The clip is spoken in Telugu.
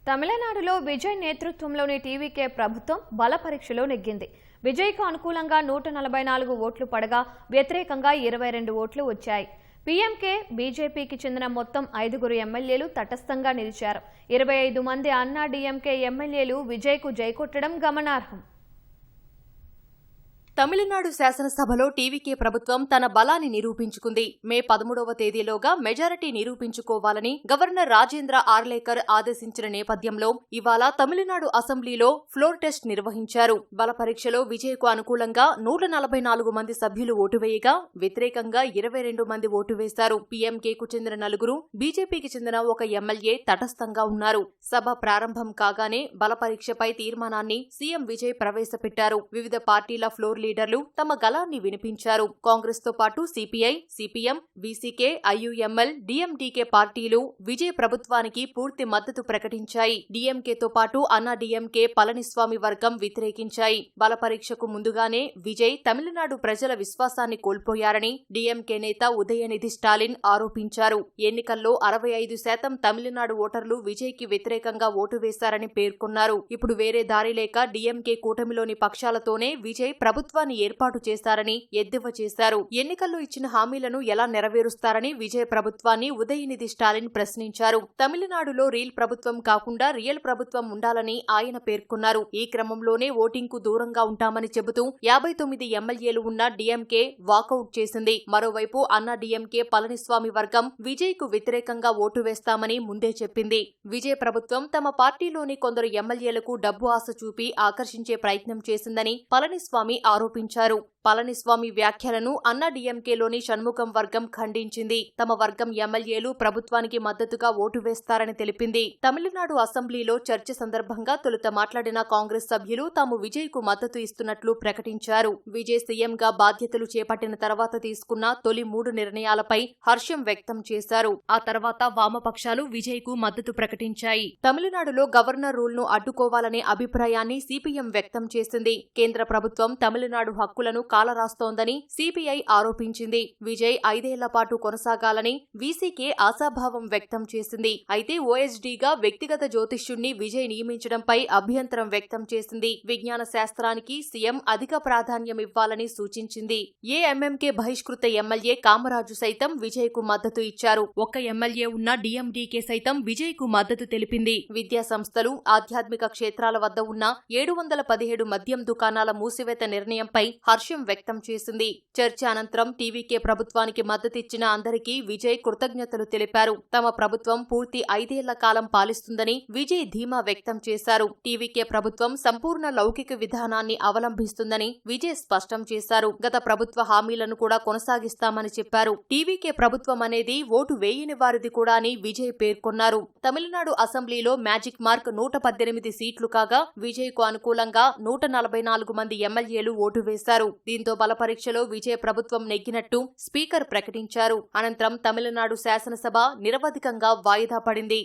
తమిళనాడులో విజయ్ నేతృత్వంలోని టీవీకే ప్రభుత్వం బల పరీక్షలో నెగ్గింది. విజయ్కు అనుకూలంగా 144 ఓట్లు పడగా వ్యతిరేకంగా 22 ఓట్లు వచ్చాయి. పీఎంకే బీజేపీకి చెందిన మొత్తం 5 ఎమ్మెల్యేలు తటస్థంగా నిలిచారు. 25 మంది అన్నా డీఎంకే ఎమ్మెల్యేలు విజయ్కు జైకొట్టడం గమనార్హం. తమిళనాడు శాసనసభలో టీవీకే ప్రభుత్వం తన బలాన్ని నిరూపించుకుంది. మే 13వ తేదీలోగా మెజారిటీ నిరూపించుకోవాలని గవర్నర్ రాజేంద్ర ఆర్లేకర్ ఆదేశించిన నేపథ్యంలో ఇవాళ తమిళనాడు అసెంబ్లీలో ఫ్లోర్ టెస్ట్ నిర్వహించారు. బల పరీక్షలో విజయ్కు అనుకూలంగా 144 మంది సభ్యులు ఓటు వేయగా వ్యతిరేకంగా 22 మంది ఓటు వేశారు. పీఎంకేకు చెందిన 4, బీజేపీకి చెందిన 1 ఎమ్మెల్యే తటస్థంగా ఉన్నారు. సభ ప్రారంభం కాగానే బల పరీక్షపై తీర్మానాన్ని సీఎం విజయ్ ప్రవేశపెట్టారు. వివిధ పార్టీల ఫ్లోర్ లీడర్లు తమ గళాన్ని వినిపించారు. కాంగ్రెస్ తో పాటు CPI, CPM, VCK, IUML, DMDK పార్టీలు విజయ్ ప్రభుత్వానికి పూర్తి మద్దతు ప్రకటించాయి. డీఎంకేతో పాటు అన్నా డీఎంకే పళనిస్వామి వర్గం వ్యతిరేకించాయి. బల పరీక్షకు ముందుగానే విజయ్ తమిళనాడు ప్రజల విశ్వాసాన్ని కోల్పోయారని డీఎంకే నేత ఉదయనిధి స్టాలిన్ ఆరోపించారు. ఎన్నికల్లో 65% తమిళనాడు ఓటర్లు విజయ్కి వ్యతిరేకంగా ఓటు వేశారని పేర్కొన్నారు. ఇప్పుడు వేరే దారి లేక డీఎంకే కూటమిలోని పక్షాలతోనే విజయ్ ప్రభుత్వాన్ని ఏర్పాటు చేశారని ఎద్దేవా చేశారు. ఎన్నికల్లో ఇచ్చిన హామీలను ఎలా నెరవేరుస్తారని విజయ్ ప్రభుత్వాన్ని ఉదయనిధి స్టాలిన్ ప్రశ్నించారు. తమిళనాడులో రీల్ ప్రభుత్వం కాకుండా రియల్ ప్రభుత్వం ఉండాలని ఆయన పేర్కొన్నారు. ఈ క్రమంలోనే ఓటింగ్ కు దూరంగా ఉంటామని చెబుతూ 59 ఎమ్మెల్యేలు ఉన్న డీఎంకే వాకౌట్ చేసింది. మరోవైపు అన్నా డీఎంకే పళనిస్వామి వర్గం విజయ్ కు వ్యతిరేకంగా ఓటు వేస్తామని ముందే చెప్పింది. విజయ్ ప్రభుత్వం తమ పార్టీలోని కొందరు ఎమ్మెల్యేలకు డబ్బు ఆశ చూపి ఆకర్షించే ప్రయత్నం చేసిందని పళనిస్వామి ఆరోపించారు. పళనిస్వామి వ్యాఖ్యలను అన్నా డీఎంకేలోని షణ్ముఖం వర్గం ఖండించింది. తమ వర్గం ఎమ్మెల్యేలు ప్రభుత్వానికి మద్దతుగా ఓటు వేస్తారని తెలిపింది. తమిళనాడు అసెంబ్లీలో చర్చ సందర్భంగా తొలుత మాట్లాడిన కాంగ్రెస్ సభ్యులు తాము విజయ్ కు మద్దతు ఇస్తున్నట్లు ప్రకటించారు. విజయ్ సీఎంగా బాధ్యతలు చేపట్టిన తర్వాత తీసుకున్న తొలి 3 నిర్ణయాలపై హర్షం వ్యక్తం చేశారు. ఆ తర్వాత వామపక్షాలు విజయ్ కు మద్దతు ప్రకటించాయి. తమిళనాడులో గవర్నర్ రూల్ ను అడ్డుకోవాలనే అభిప్రాయాన్ని సిపిఎం వ్యక్తం చేసింది. కేంద్ర ప్రభుత్వం తమిళనాడు హక్కులను కాలరాస్తోందని సిపిఐ ఆరోపించింది. విజయ్ 5 ఏళ్ల పాటు కొనసాగాలని వీసీకే ఆశాభావం వ్యక్తం చేసింది. అయితే ఓఎస్డీగా వ్యక్తిగత జ్యోతిష్యుణ్ణి విజయ్ నియమించడంపై అభ్యంతరం వ్యక్తం చేసింది. విజ్ఞాన శాస్త్రానికి సీఎం అధిక ప్రాధాన్యం ఇవ్వాలని సూచించింది. ఏఎంఎంకే బహిష్కృత ఎమ్మెల్యే కామరాజు సైతం విజయ్ కు మద్దతు ఇచ్చారు. 1 ఎమ్మెల్యే ఉన్న డీఎండీకే సైతం విజయ్ కు మద్దతు తెలిపింది. విద్యా సంస్థలు, ఆధ్యాత్మిక క్షేత్రాల వద్ద ఉన్న 717 మద్యం దుకాణాల మూసివేత నిర్ణయంపై హర్షం వ్యక్తం చేసింది. చర్చ అనంతరం టీవీకే ప్రభుత్వానికి మద్దతిచ్చిన అందరికీ విజయ్ కృతజ్ఞతలు తెలిపారు. తమ ప్రభుత్వం పూర్తి 5 ఏళ్ల కాలం పాలిస్తుందని విజయ్ ధీమా వ్యక్తం చేశారు. టీవీకే ప్రభుత్వం సంపూర్ణ లౌకిక విధానాన్ని అవలంబిస్తుందని విజయ్ స్పష్టం చేశారు. గత ప్రభుత్వ హామీలను కూడా కొనసాగిస్తామని చెప్పారు. టీవీకే ప్రభుత్వం అనేది ఓటు వేయని వారిది కూడా అని విజయ్ పేర్కొన్నారు. తమిళనాడు అసెంబ్లీలో మ్యాజిక్ మార్క్ 118 సీట్లు కాగా విజయ్ కు అనుకూలంగా 144 మంది ఎమ్మెల్యేలు ఓటు వేశారు. దీంతో బల పరీక్షలో విజయ్ ప్రభుత్వం నెగ్గినట్టు స్పీకర్ ప్రకటించారు. అనంతరం తమిళనాడు శాసనసభ నిరవధికంగా వాయిదా పడింది.